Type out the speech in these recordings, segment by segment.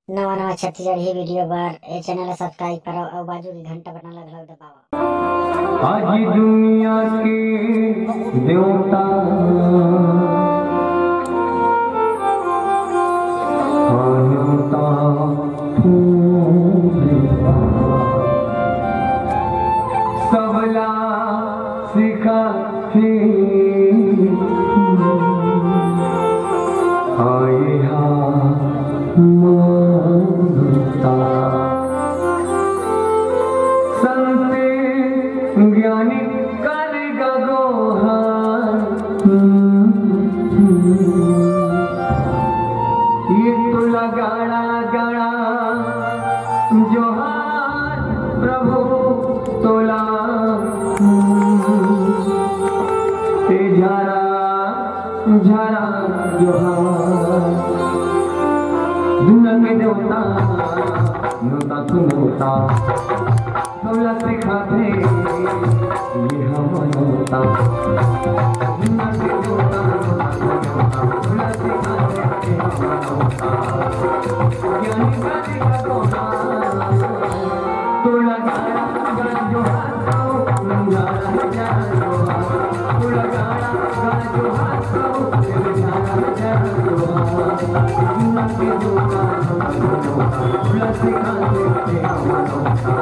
नवा नवा छत्तीसगढ़ी वीडियो बार ए channel subscribe करो और बाजू की घंटा बटन लगल दबाओ। आज दुनिया के देवता मानवता सबला सिखा ज्ञानी कर गगोहार ये तो लगाड़ा गाड़ा जोहार प्रभु तोला ते झारा झारा जोहार दुनिया में देवता नोता सुनोता सबला सिखाते ये हमनोता दुनिया के देवता सबला सिखाते ये हमनोता ज्ञानी का कोना तो लगाया जो हाथों लंगारा जानो तो लगाया जो हाथों लंगारा जानो दुनिया के देवता सबला सिखाते ये हमनोता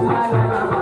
la la la